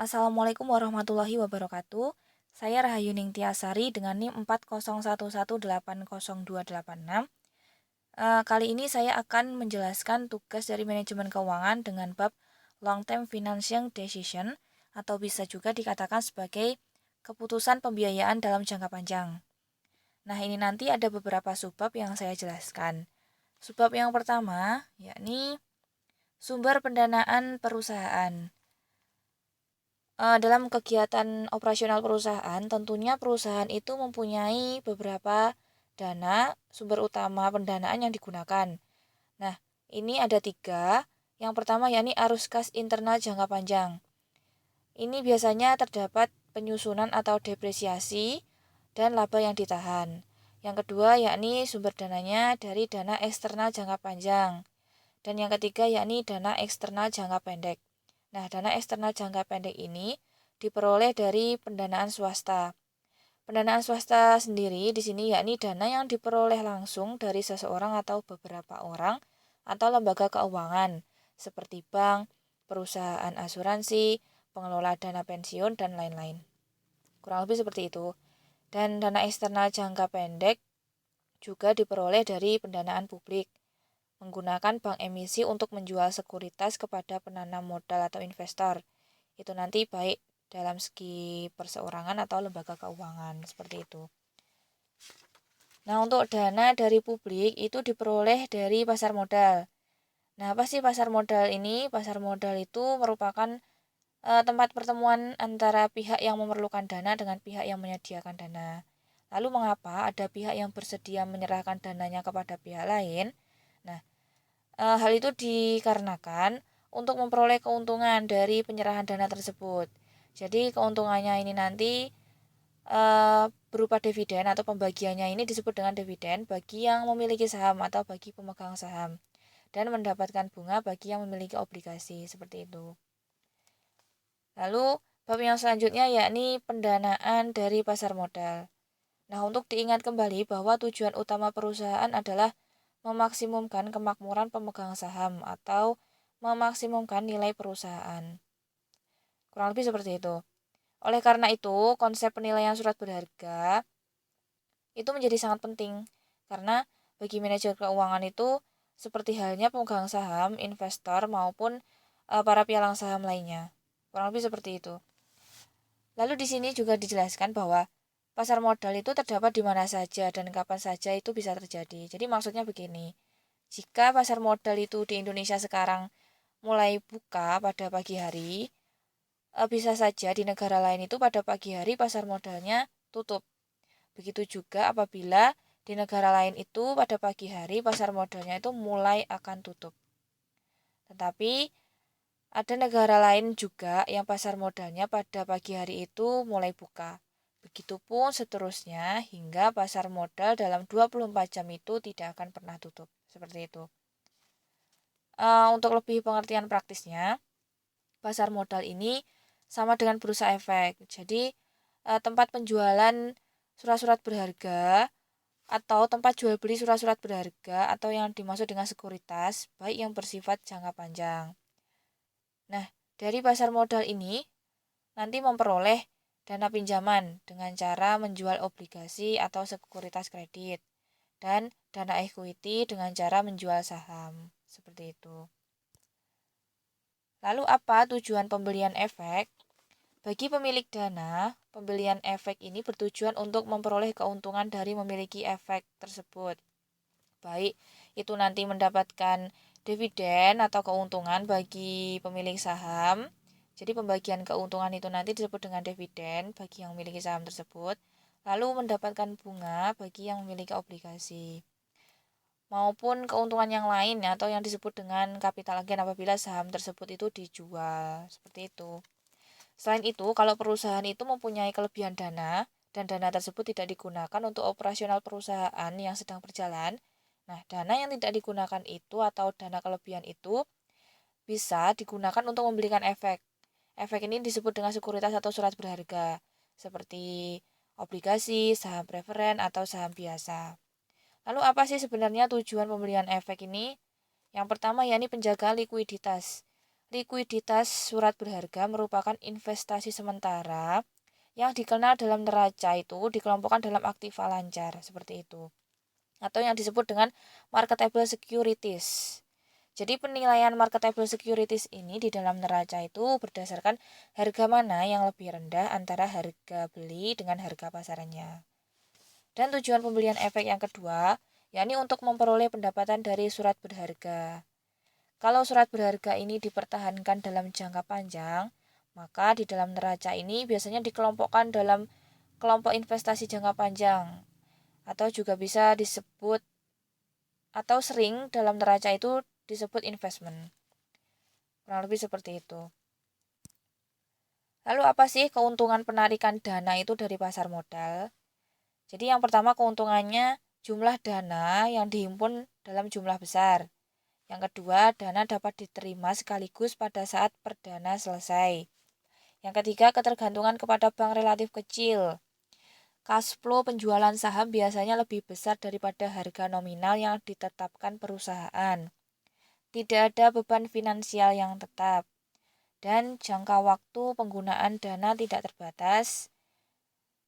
Assalamualaikum warahmatullahi wabarakatuh. Saya Rahayu Ningtyasari dengan NIM 401180286. Kali ini saya akan menjelaskan tugas dari manajemen keuangan dengan bab long term financial decision atau bisa juga dikatakan sebagai keputusan pembiayaan dalam jangka panjang. Nah, ini nanti ada beberapa subbab yang saya jelaskan. Subbab yang pertama yakni sumber pendanaan perusahaan. Dalam kegiatan operasional perusahaan, tentunya perusahaan itu mempunyai beberapa dana sumber utama pendanaan yang digunakan. Nah, ini ada 3. Yang pertama yakni arus kas internal jangka panjang. Ini biasanya terdapat penyusunan atau depresiasi dan laba yang ditahan. Yang kedua yakni sumber dananya dari dana eksternal jangka panjang. Dan yang ketiga yakni dana eksternal jangka pendek. Nah, dana eksternal jangka pendek ini diperoleh dari pendanaan swasta. Pendanaan swasta sendiri di sini yakni dana yang diperoleh langsung dari seseorang atau beberapa orang atau lembaga keuangan seperti bank, perusahaan asuransi, pengelola dana pensiun, dan lain-lain. Kurang lebih seperti itu. Dan dana eksternal jangka pendek juga diperoleh dari pendanaan publik menggunakan bank emisi untuk menjual sekuritas kepada penanam modal atau investor. Itu nanti baik dalam segi perseorangan atau lembaga keuangan, seperti itu. Nah, untuk dana dari publik itu diperoleh dari pasar modal. Nah, apa sih pasar modal ini? Pasar modal itu merupakan tempat pertemuan antara pihak yang memerlukan dana dengan pihak yang menyediakan dana. Lalu mengapa ada pihak yang bersedia menyerahkan dananya kepada pihak lain? Nah, hal itu dikarenakan untuk memperoleh keuntungan dari penyerahan dana tersebut. Jadi keuntungannya ini nanti berupa dividen atau pembagiannya ini disebut dengan dividen bagi yang memiliki saham atau bagi pemegang saham dan mendapatkan bunga bagi yang memiliki obligasi seperti itu. Lalu bab yang selanjutnya yakni pendanaan dari pasar modal. Nah, untuk diingat kembali bahwa tujuan utama perusahaan adalah memaksimumkan kemakmuran pemegang saham atau memaksimumkan nilai perusahaan. Kurang lebih seperti itu. Oleh karena itu, konsep penilaian surat berharga itu menjadi sangat penting karena bagi manajer keuangan itu seperti halnya pemegang saham, investor maupun para pialang saham lainnya. Kurang lebih seperti itu. Lalu di sini juga dijelaskan bahwa pasar modal itu terdapat di mana saja dan kapan saja itu bisa terjadi. Jadi maksudnya begini, jika pasar modal itu di Indonesia sekarang mulai buka pada pagi hari, bisa saja di negara lain itu pada pagi hari pasar modalnya tutup. Begitu juga apabila di negara lain itu pada pagi hari pasar modalnya itu mulai akan tutup. Tetapi ada negara lain juga yang pasar modalnya pada pagi hari itu mulai buka. Begitupun seterusnya hingga pasar modal dalam 24 jam itu tidak akan pernah tutup. Seperti itu. Untuk lebih pengertian praktisnya, pasar modal ini sama dengan bursa efek. Jadi tempat penjualan surat-surat berharga atau tempat jual beli surat-surat berharga atau yang dimaksud dengan sekuritas, baik yang bersifat jangka panjang. Nah, dari pasar modal ini nanti memperoleh dana pinjaman dengan cara menjual obligasi atau sekuritas kredit dan dana equity dengan cara menjual saham. Seperti itu. Lalu apa tujuan pembelian efek? Bagi pemilik dana, pembelian efek ini bertujuan untuk memperoleh keuntungan dari memiliki efek tersebut. Baik, itu nanti mendapatkan dividen atau keuntungan bagi pemilik saham. Jadi pembagian keuntungan itu nanti disebut dengan dividen bagi yang memiliki saham tersebut. Lalu mendapatkan bunga bagi yang memiliki obligasi. Maupun keuntungan yang lain atau yang disebut dengan capital gain apabila saham tersebut itu dijual. Seperti itu. Selain itu, kalau perusahaan itu mempunyai kelebihan dana dan dana tersebut tidak digunakan untuk operasional perusahaan yang sedang berjalan, nah dana yang tidak digunakan itu atau dana kelebihan itu bisa digunakan untuk membelikan efek. Efek ini disebut dengan sekuritas atau surat berharga, seperti obligasi, saham preferen, atau saham biasa. Lalu apa sih sebenarnya tujuan pembelian efek ini? Yang pertama yakni penjagaan likuiditas. Likuiditas surat berharga merupakan investasi sementara yang dikenal dalam neraca itu dikelompokkan dalam aktiva lancar seperti itu. Atau yang disebut dengan marketable securities. Jadi penilaian marketable securities ini di dalam neraca itu berdasarkan harga mana yang lebih rendah antara harga beli dengan harga pasarannya. Dan tujuan pembelian efek yang kedua, yakni untuk memperoleh pendapatan dari surat berharga. Kalau surat berharga ini dipertahankan dalam jangka panjang, maka di dalam neraca ini biasanya dikelompokkan dalam kelompok investasi jangka panjang, atau juga bisa disebut, atau sering dalam neraca itu disebut investment. Kurang lebih seperti itu. Lalu apa sih keuntungan penarikan dana itu dari pasar modal? Jadi yang pertama keuntungannya jumlah dana yang dihimpun dalam jumlah besar. Yang kedua, dana dapat diterima sekaligus pada saat perdana selesai. Yang ketiga, ketergantungan kepada bank relatif kecil. Cash flow penjualan saham biasanya lebih besar daripada harga nominal yang ditetapkan perusahaan. Tidak ada beban finansial yang tetap. Dan jangka waktu penggunaan dana tidak terbatas,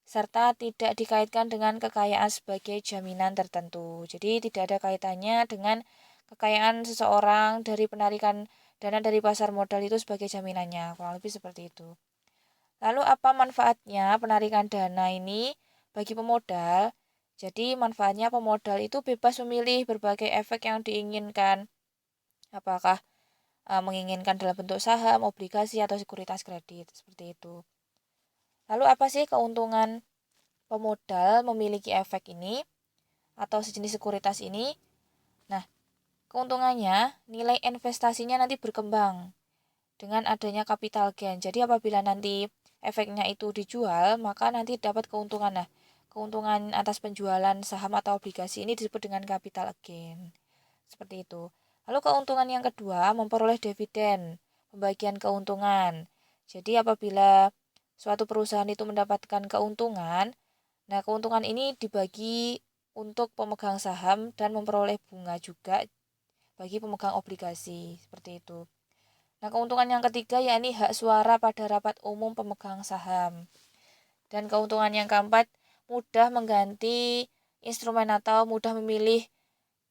serta tidak dikaitkan dengan kekayaan sebagai jaminan tertentu. Jadi tidak ada kaitannya dengan kekayaan seseorang dari penarikan dana dari pasar modal itu sebagai jaminannya, kurang lebih seperti itu. Lalu apa manfaatnya penarikan dana ini bagi pemodal? Jadi manfaatnya pemodal itu bebas memilih berbagai efek yang diinginkan. Apakah menginginkan dalam bentuk saham, obligasi, atau sekuritas kredit, seperti itu. Lalu apa sih keuntungan pemodal memiliki efek ini atau sejenis sekuritas ini? Nah, keuntungannya, nilai investasinya nanti berkembang dengan adanya capital gain. Jadi apabila nanti efeknya itu dijual, maka nanti dapat keuntungan. Nah, keuntungan atas penjualan saham atau obligasi ini disebut dengan capital gain. Seperti itu. Lalu keuntungan yang kedua, memperoleh dividen, pembagian keuntungan. Jadi apabila suatu perusahaan itu mendapatkan keuntungan, nah keuntungan ini dibagi untuk pemegang saham dan memperoleh bunga juga bagi pemegang obligasi, seperti itu. Nah, keuntungan yang ketiga yakni hak suara pada rapat umum pemegang saham. Dan keuntungan yang keempat, mudah mengganti instrumen atau mudah memilih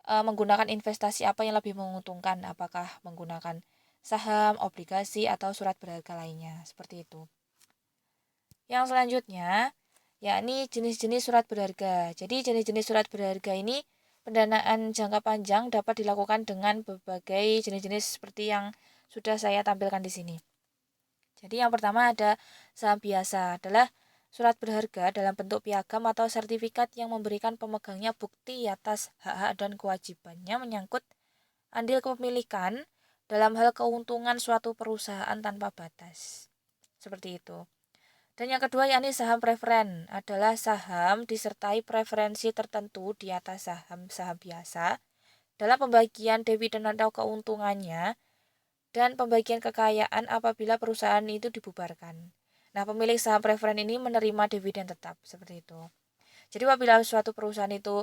menggunakan investasi apa yang lebih menguntungkan, apakah menggunakan saham, obligasi, atau surat berharga lainnya, seperti itu. Yang selanjutnya, yakni jenis-jenis surat berharga. Jadi jenis-jenis surat berharga ini pendanaan jangka panjang dapat dilakukan dengan berbagai jenis-jenis seperti yang sudah saya tampilkan di sini. Jadi yang pertama ada saham biasa, adalah surat berharga dalam bentuk piagam atau sertifikat yang memberikan pemegangnya bukti atas hak-hak dan kewajibannya menyangkut andil kepemilikan dalam hal keuntungan suatu perusahaan tanpa batas. Seperti itu. Dan yang kedua yakni saham preferen, adalah saham disertai preferensi tertentu di atas saham-saham biasa dalam pembagian dividen atau keuntungannya dan pembagian kekayaan apabila perusahaan itu dibubarkan. Nah, pemilik saham preferen ini menerima dividen tetap, seperti itu. Jadi apabila suatu perusahaan itu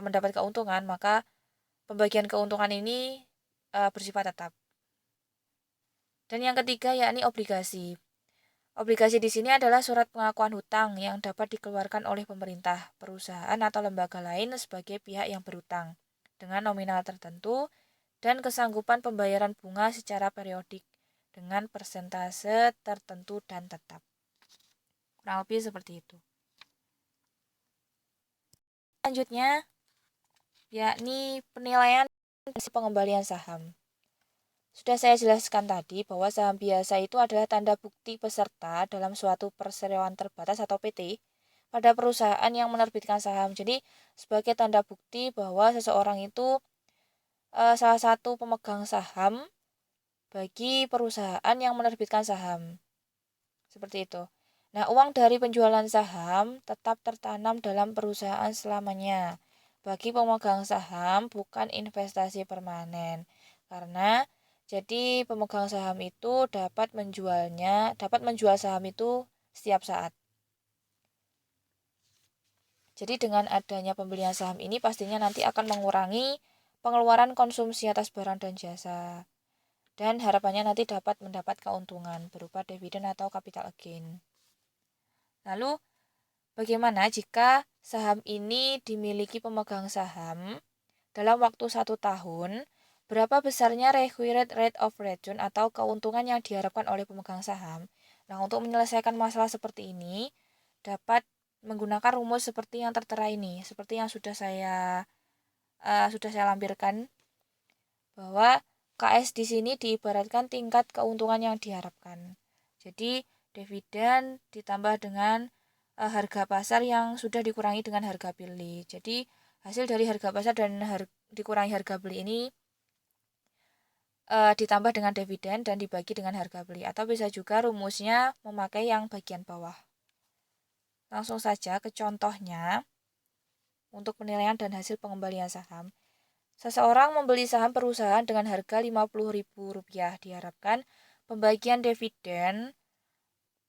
mendapat keuntungan, maka pembagian keuntungan ini bersifat tetap. Dan yang ketiga yakni obligasi. Obligasi di sini adalah surat pengakuan hutang yang dapat dikeluarkan oleh pemerintah, perusahaan, atau lembaga lain sebagai pihak yang berhutang dengan nominal tertentu dan kesanggupan pembayaran bunga secara periodik dengan persentase tertentu dan tetap. Kurang lebih seperti itu. Selanjutnya, yakni penilaian pengembalian saham. Sudah saya jelaskan tadi bahwa saham biasa itu adalah tanda bukti peserta dalam suatu perseroan terbatas atau PT pada perusahaan yang menerbitkan saham. Jadi sebagai tanda bukti bahwa seseorang itu salah satu pemegang saham bagi perusahaan yang menerbitkan saham. Seperti itu. Nah, uang dari penjualan saham tetap tertanam dalam perusahaan selamanya. Bagi pemegang saham bukan investasi permanen. Karena jadi pemegang saham itu dapat menjual saham itu setiap saat. Jadi dengan adanya pembelian saham ini pastinya nanti akan mengurangi pengeluaran konsumsi atas barang dan jasa. Dan harapannya nanti dapat mendapat keuntungan berupa dividen atau capital gain. Lalu, bagaimana jika saham ini dimiliki pemegang saham dalam waktu 1 tahun? Berapa besarnya required rate of return atau keuntungan yang diharapkan oleh pemegang saham? Nah, untuk menyelesaikan masalah seperti ini, dapat menggunakan rumus seperti yang tertera ini, seperti yang sudah saya lampirkan, bahwa KS di sini diibaratkan tingkat keuntungan yang diharapkan. Jadi, dividen ditambah dengan harga pasar yang sudah dikurangi dengan harga beli. Jadi, hasil dari harga pasar dan dikurangi harga beli ini ditambah dengan dividen dan dibagi dengan harga beli, atau bisa juga rumusnya memakai yang bagian bawah. Langsung saja ke contohnya untuk penilaian dan hasil pengembalian saham. Seseorang membeli saham perusahaan dengan harga Rp50.000. Diharapkan pembagian dividen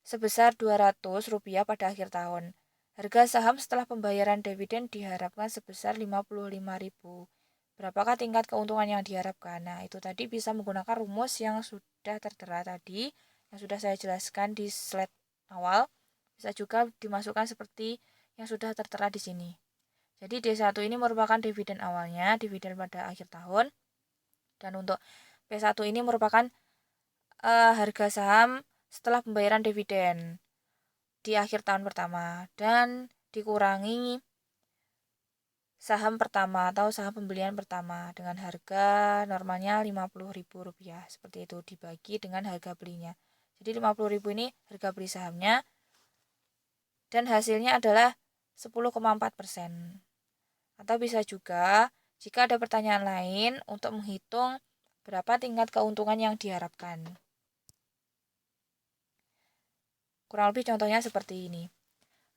sebesar Rp200 pada akhir tahun. Harga saham setelah pembayaran dividen diharapkan sebesar Rp55.000. Berapakah tingkat keuntungan yang diharapkan? Nah, itu tadi bisa menggunakan rumus yang sudah tertera tadi, yang sudah saya jelaskan di slide awal. Bisa juga dimasukkan seperti yang sudah tertera di sini. Jadi D1 ini merupakan dividen awalnya, dividen pada akhir tahun. Dan untuk P1 ini merupakan harga saham setelah pembayaran dividen di akhir tahun pertama. Dan dikurangi saham pertama atau saham pembelian pertama dengan harga normalnya Rp50.000. Seperti itu, dibagi dengan harga belinya. Jadi Rp50.000 ini harga beli sahamnya. Dan hasilnya adalah 10,4%. Atau bisa juga, jika ada pertanyaan lain, untuk menghitung berapa tingkat keuntungan yang diharapkan. Kurang lebih contohnya seperti ini.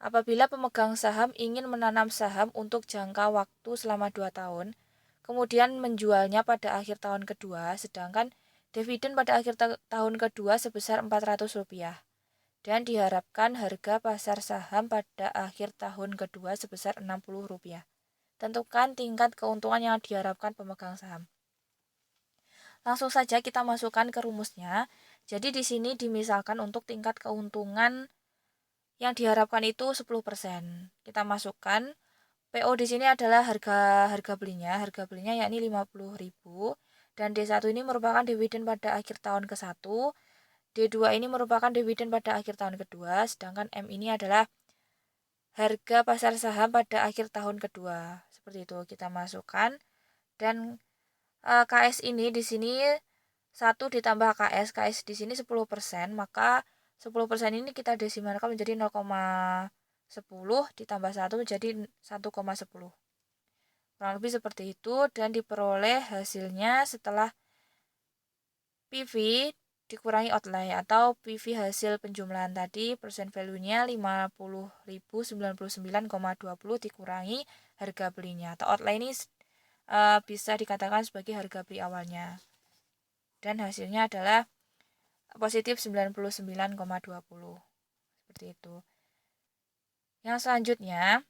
Apabila pemegang saham ingin menanam saham untuk jangka waktu selama 2 tahun, kemudian menjualnya pada akhir tahun kedua, sedangkan dividen pada akhir tahun kedua sebesar Rp400, dan diharapkan harga pasar saham pada akhir tahun kedua sebesar Rp60. Tentukan tingkat keuntungan yang diharapkan pemegang saham. Langsung saja kita masukkan ke rumusnya. Jadi di sini dimisalkan untuk tingkat keuntungan yang diharapkan itu 10%. Kita masukkan PO di sini adalah harga belinya yakni Rp50.000, dan D1 ini merupakan dividen pada akhir tahun ke-1, D2 ini merupakan dividen pada akhir tahun kedua, sedangkan M ini adalah harga pasar saham pada akhir tahun kedua. Seperti itu kita masukkan, dan KS ini di sini 1 ditambah KS di sini 10%, maka 10% ini kita desimalkan menjadi 0,10 ditambah 1 menjadi 1,10. Kurang lebih seperti itu, dan diperoleh hasilnya setelah PV dikurangi outlay atau PV hasil penjumlahan tadi, persen value-nya 50.099,20 dikurangi harga belinya, atau outlay ini bisa dikatakan sebagai harga beli awalnya. Dan hasilnya adalah positif 99,20. Seperti itu. Yang selanjutnya,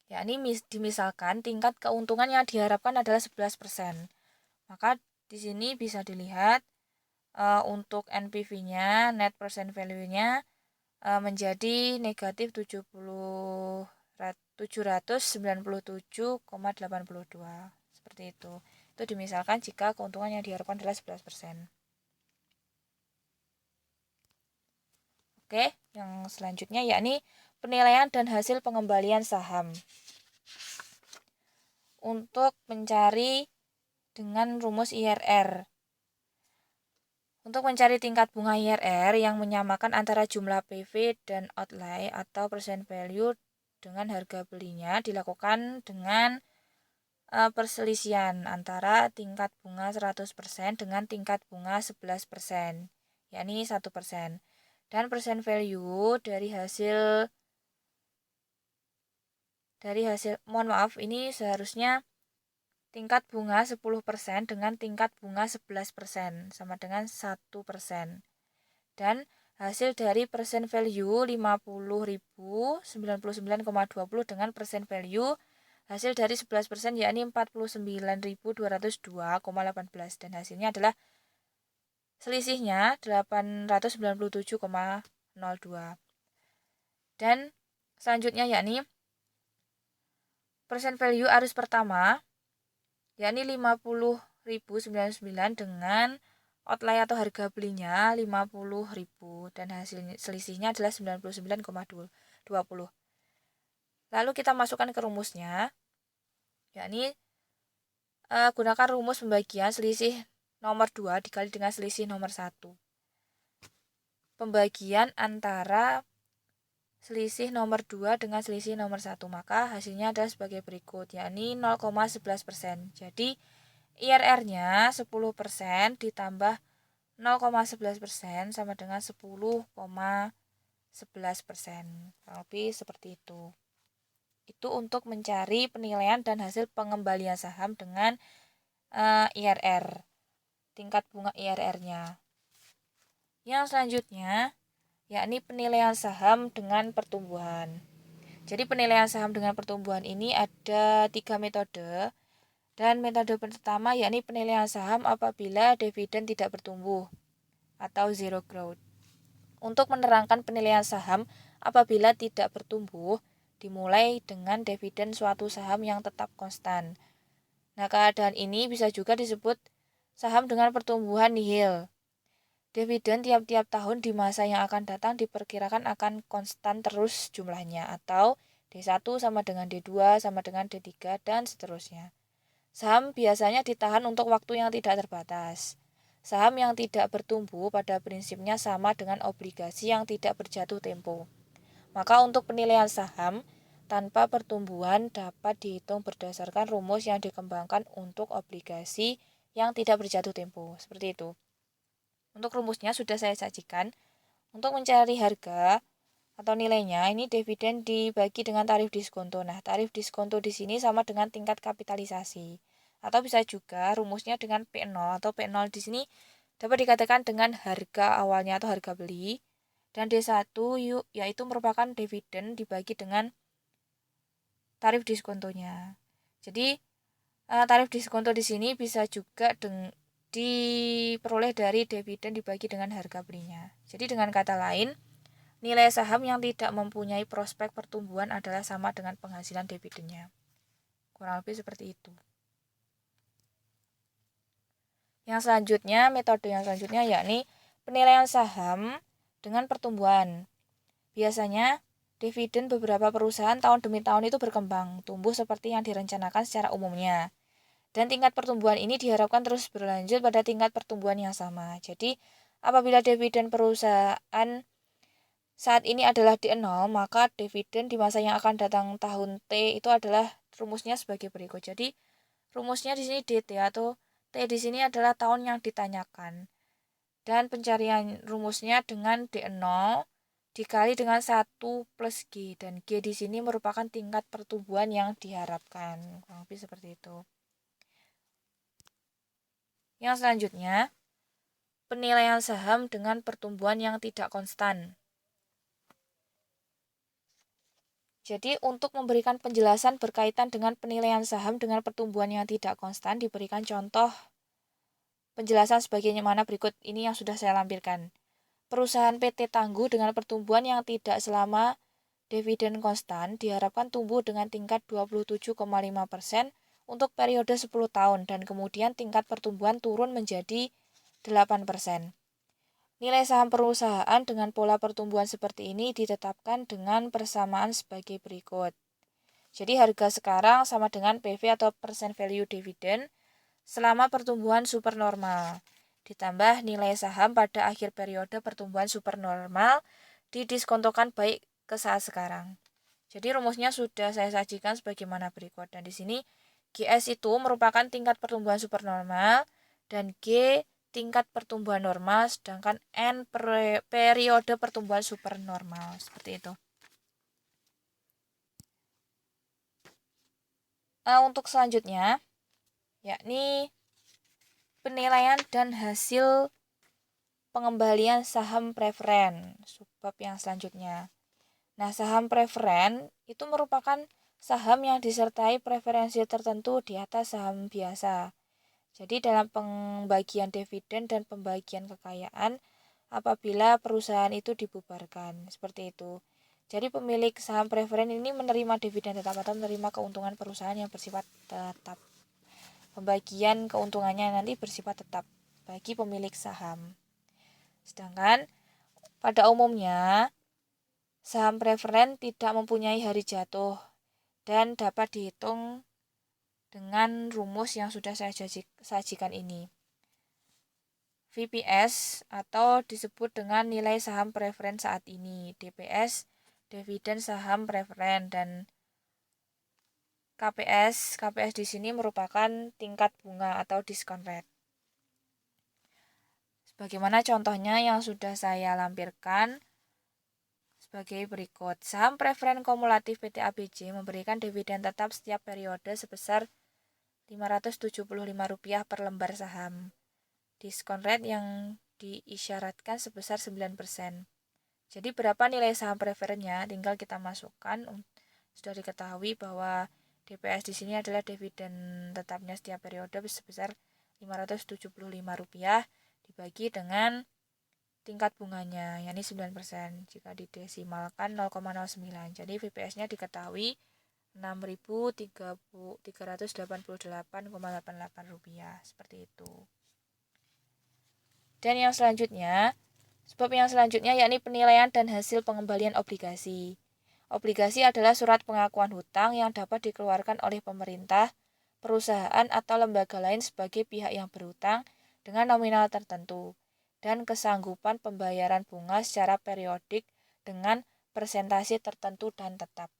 yakni dimisalkan tingkat keuntungan yang diharapkan adalah 11%. Maka di sini bisa dilihat untuk NPV-nya, net present value-nya menjadi negatif 797,82. Seperti itu. Itu dimisalkan jika keuntungan yang diharapkan adalah 11%. Oke, yang selanjutnya yakni penilaian dan hasil pengembalian saham. Untuk mencari dengan rumus IRR. Untuk mencari tingkat bunga IRR yang menyamakan antara jumlah PV dan outlay atau present value dengan harga belinya dilakukan dengan perselisihan antara tingkat bunga 100% dengan tingkat bunga 11%, yakni 1%. Dan present value dari hasil ini seharusnya tingkat bunga 10% dengan tingkat bunga 11% sama dengan 1%. Dan hasil dari persen value 50.099,20 dengan persen value hasil dari 11% yakni 49.202,18 dan hasilnya adalah selisihnya 897,02. Dan selanjutnya yakni persen value arus pertama yakni 50.099 dengan outlay atau harga belinya 50.000 dan hasil selisihnya adalah 99,20. Lalu kita masukkan ke rumusnya, yakni gunakan rumus pembagian selisih nomor 2 dikali dengan selisih nomor 1. Pembagian antara selisih nomor 2 dengan selisih nomor 1, maka hasilnya adalah sebagai berikut, yakni 0,11%. Jadi IRR-nya 10% ditambah 0,11% sama dengan 10,11%. Lebih seperti itu. Itu untuk mencari penilaian dan hasil pengembalian saham dengan IRR, tingkat bunga IRR-nya. Yang selanjutnya yakni penilaian saham dengan pertumbuhan. Jadi penilaian saham dengan pertumbuhan ini ada 3 metode. Dan metode pertama yakni penilaian saham apabila dividen tidak bertumbuh atau zero growth. Untuk menerangkan penilaian saham apabila tidak bertumbuh, dimulai dengan dividen suatu saham yang tetap konstan. Nah, keadaan ini bisa juga disebut saham dengan pertumbuhan nihil. Dividen tiap-tiap tahun di masa yang akan datang diperkirakan akan konstan terus jumlahnya, atau D1 sama dengan D2 sama dengan D3 dan seterusnya. Saham biasanya ditahan untuk waktu yang tidak terbatas. Saham yang tidak bertumbuh pada prinsipnya sama dengan obligasi yang tidak berjatuh tempo. Maka untuk penilaian saham tanpa pertumbuhan dapat dihitung berdasarkan rumus yang dikembangkan untuk obligasi yang tidak berjatuh tempo. Seperti itu. Untuk rumusnya sudah saya sajikan. Untuk mencari harga atau nilainya, ini dividen dibagi dengan tarif diskonto. Nah, tarif diskonto di sini sama dengan tingkat kapitalisasi. Atau bisa juga rumusnya dengan P0 atau P0 di sini dapat dikatakan dengan harga awalnya atau harga beli. Dan D1 yaitu merupakan dividen dibagi dengan tarif diskontonya. Jadi tarif diskonto di sini bisa juga diperoleh dari dividen dibagi dengan harga belinya. Jadi dengan kata lain, nilai saham yang tidak mempunyai prospek pertumbuhan adalah sama dengan penghasilan dividennya. Kurang lebih seperti itu. Metode yang selanjutnya yakni penilaian saham dengan pertumbuhan. Biasanya dividen beberapa perusahaan tahun demi tahun itu berkembang, tumbuh seperti yang direncanakan secara umumnya. Dan tingkat pertumbuhan ini diharapkan terus berlanjut pada tingkat pertumbuhan yang sama. Jadi, apabila dividen perusahaan saat ini adalah di 0, maka dividen di masa yang akan datang tahun T itu adalah rumusnya sebagai berikut. Jadi, rumusnya di sini DT atau T di sini adalah tahun yang ditanyakan. Dan pencarian rumusnya dengan D0 dikali dengan 1 plus G. Dan G di sini merupakan tingkat pertumbuhan yang diharapkan. Kurang lebih seperti itu. Yang selanjutnya, penilaian saham dengan pertumbuhan yang tidak konstan. Jadi untuk memberikan penjelasan berkaitan dengan penilaian saham dengan pertumbuhan yang tidak konstan, diberikan contoh penjelasan sebagaimana berikut ini yang sudah saya lampirkan. Perusahaan PT Tangguh dengan pertumbuhan yang tidak selama dividen konstan diharapkan tumbuh dengan tingkat 27,5% untuk periode 10 tahun dan kemudian tingkat pertumbuhan turun menjadi 8%. Nilai saham perusahaan dengan pola pertumbuhan seperti ini ditetapkan dengan persamaan sebagai berikut. Jadi harga sekarang sama dengan PV atau percent value dividend selama pertumbuhan supernormal. Ditambah nilai saham pada akhir periode pertumbuhan supernormal didiskontokan baik ke saat sekarang. Jadi rumusnya sudah saya sajikan sebagaimana berikut. Dan di sini GS itu merupakan tingkat pertumbuhan supernormal dan G tingkat pertumbuhan normal, sedangkan N periode pertumbuhan supernormal. Seperti itu. Untuk selanjutnya, yakni penilaian dan hasil pengembalian saham preferen, subbab yang selanjutnya. Nah, saham preferen itu merupakan saham yang disertai preferensi tertentu di atas saham biasa. Jadi dalam pembagian dividen dan pembagian kekayaan apabila perusahaan itu dibubarkan, seperti itu. Jadi pemilik saham preferen ini menerima dividen tetap atau menerima keuntungan perusahaan yang bersifat tetap. Pembagian keuntungannya nanti bersifat tetap bagi pemilik saham. Sedangkan pada umumnya saham preferen tidak mempunyai hari jatuh dan dapat dihitung dengan rumus yang sudah saya sajikan ini. VPS atau disebut dengan nilai saham preferen saat ini, DPS, dividen saham preferen, dan KPS di sini merupakan tingkat bunga atau discount rate. Sebagaimana contohnya yang sudah saya lampirkan sebagai berikut. Saham preferen kumulatif PT ABJ memberikan dividen tetap setiap periode sebesar Rp575 per lembar saham. Diskon rate yang diisyaratkan sebesar 9%. Jadi berapa nilai saham preferennya? Tinggal kita masukkan. Sudah diketahui bahwa DPS di sini adalah dividen tetapnya setiap periode sebesar Rp575 dibagi dengan tingkat bunganya, yakni 9%. Jika didesimalkan 0,09. Jadi VPS-nya diketahui Rp6.388,88 seperti itu. Dan yang selanjutnya, sebab yang selanjutnya yakni penilaian dan hasil pengembalian obligasi. Obligasi adalah surat pengakuan hutang yang dapat dikeluarkan oleh pemerintah, perusahaan atau lembaga lain sebagai pihak yang berhutang dengan nominal tertentu dan kesanggupan pembayaran bunga secara periodik dengan persentase tertentu dan tetap.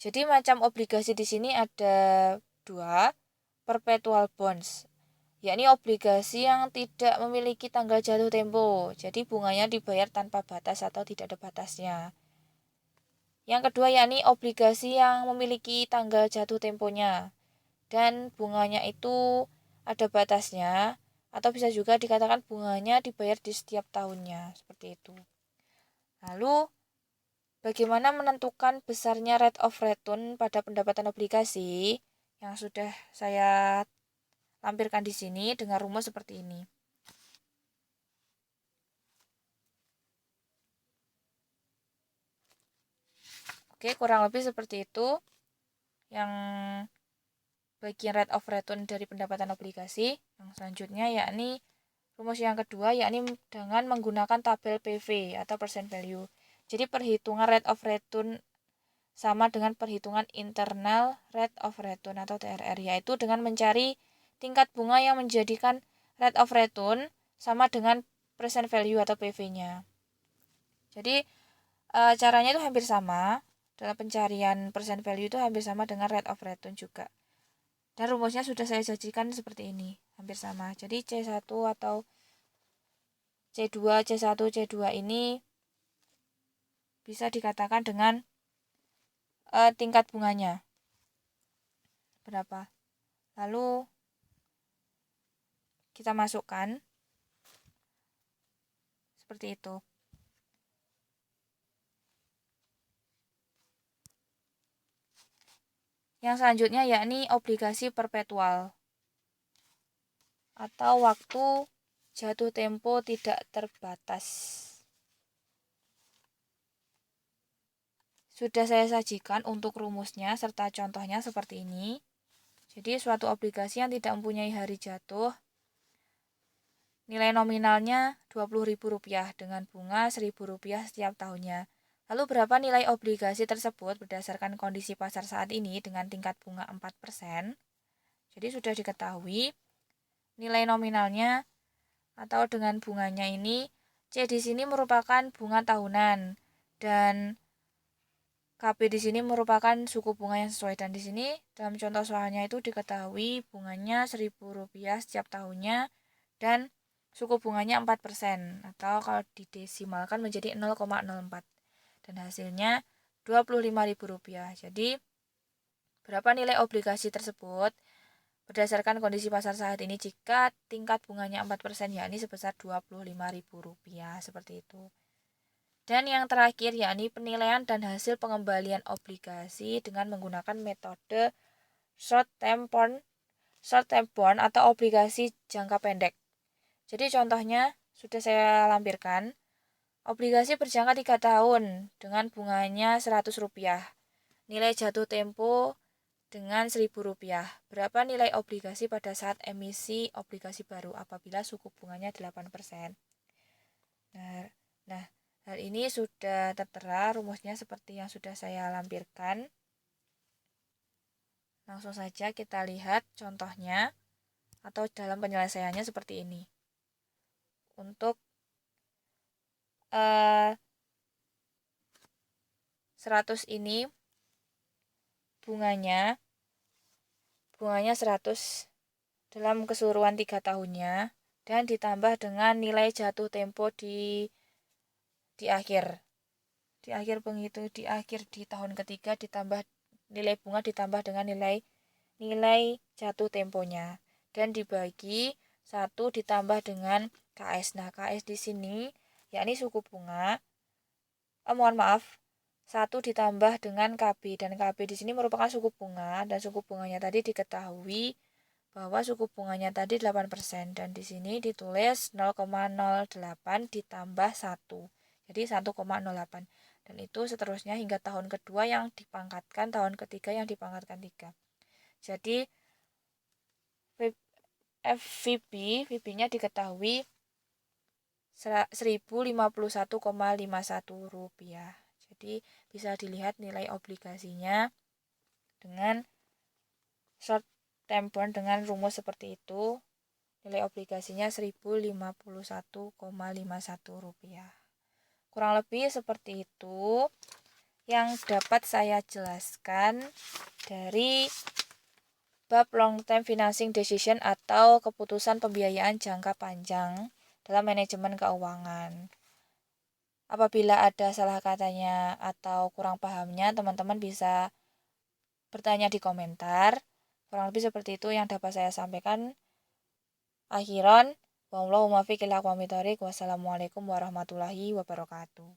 Jadi macam obligasi di sini ada 2, perpetual bonds, yakni obligasi yang tidak memiliki tanggal jatuh tempo. Jadi bunganya dibayar tanpa batas atau tidak ada batasnya. Yang kedua yakni obligasi yang memiliki tanggal jatuh temponya dan bunganya itu ada batasnya, atau bisa juga dikatakan bunganya dibayar di setiap tahunnya, seperti itu. Lalu bagaimana menentukan besarnya rate of return pada pendapatan obligasi yang sudah saya lampirkan di sini dengan rumus seperti ini. Oke, kurang lebih seperti itu yang bagian rate of return dari pendapatan obligasi. Yang selanjutnya yakni rumus yang kedua yakni dengan menggunakan tabel PV atau percent value. Jadi perhitungan rate of return sama dengan perhitungan internal rate of return atau TRR, yaitu dengan mencari tingkat bunga yang menjadikan rate of return sama dengan percent value atau PV-nya. Jadi caranya itu hampir sama. Dalam pencarian percent value itu hampir sama dengan rate of return juga. Dan rumusnya sudah saya sajikan seperti ini, hampir sama. Jadi C1 atau C2, C1, C2 ini bisa dikatakan dengan tingkat bunganya berapa. Lalu kita masukkan seperti itu. Yang selanjutnya yakni obligasi perpetual atau waktu jatuh tempo tidak terbatas. Sudah saya sajikan untuk rumusnya serta contohnya seperti ini. Jadi suatu obligasi yang tidak mempunyai hari jatuh, nilai nominalnya Rp20.000 dengan bunga Rp1.000 setiap tahunnya. Lalu berapa nilai obligasi tersebut berdasarkan kondisi pasar saat ini dengan tingkat bunga 4%. Jadi sudah diketahui nilai nominalnya atau dengan bunganya ini. C di sini merupakan bunga tahunan dan KB di sini merupakan suku bunga yang sesuai. Dan di sini dalam contoh soalnya itu diketahui bunganya Rp1.000 setiap tahunnya dan suku bunganya 4% atau kalau didesimalkan menjadi 0,04. Dan hasilnya Rp25.000. Jadi berapa nilai obligasi tersebut berdasarkan kondisi pasar saat ini jika tingkat bunganya 4%, yakni sebesar Rp25.000, seperti itu. Dan yang terakhir yakni penilaian dan hasil pengembalian obligasi dengan menggunakan metode short term bond atau obligasi jangka pendek. Jadi contohnya sudah saya lampirkan, obligasi berjangka 3 tahun dengan bunganya Rp100. Nilai jatuh tempo dengan Rp1.000. Berapa nilai obligasi pada saat emisi obligasi baru apabila suku bunganya 8%? Nah, hal ini sudah tertera rumusnya seperti yang sudah saya lampirkan. Langsung saja kita lihat contohnya atau dalam penyelesaiannya seperti ini. Untuk 100 ini bunganya 100 dalam keseluruhan 3 tahunnya dan ditambah dengan nilai jatuh tempo di akhir di tahun ketiga ditambah nilai bunga ditambah dengan nilai jatuh temponya dan dibagi 1 ditambah dengan KS. Nah, KS di sini yakni suku bunga. Mohon maaf, 1 ditambah dengan KB dan KB di sini merupakan suku bunga dan suku bunganya tadi diketahui bahwa suku bunganya tadi 8% dan di sini ditulis 0,08 ditambah 1. Jadi 1,08 dan itu seterusnya hingga tahun kedua yang dipangkatkan, tahun ketiga yang dipangkatkan 3. Jadi VB-nya diketahui Rp1.051,51. Jadi bisa dilihat nilai obligasinya dengan short term bond dengan rumus seperti itu. Nilai obligasinya Rp1.051,51. Kurang lebih seperti itu yang dapat saya jelaskan dari bab long term financing decision atau keputusan pembiayaan jangka panjang dalam manajemen keuangan. Apabila ada salah katanya atau kurang pahamnya, teman-teman bisa bertanya di komentar. Kurang lebih seperti itu yang dapat saya sampaikan. Akhiran, wassalamualaikum warahmatullahi wabarakatuh.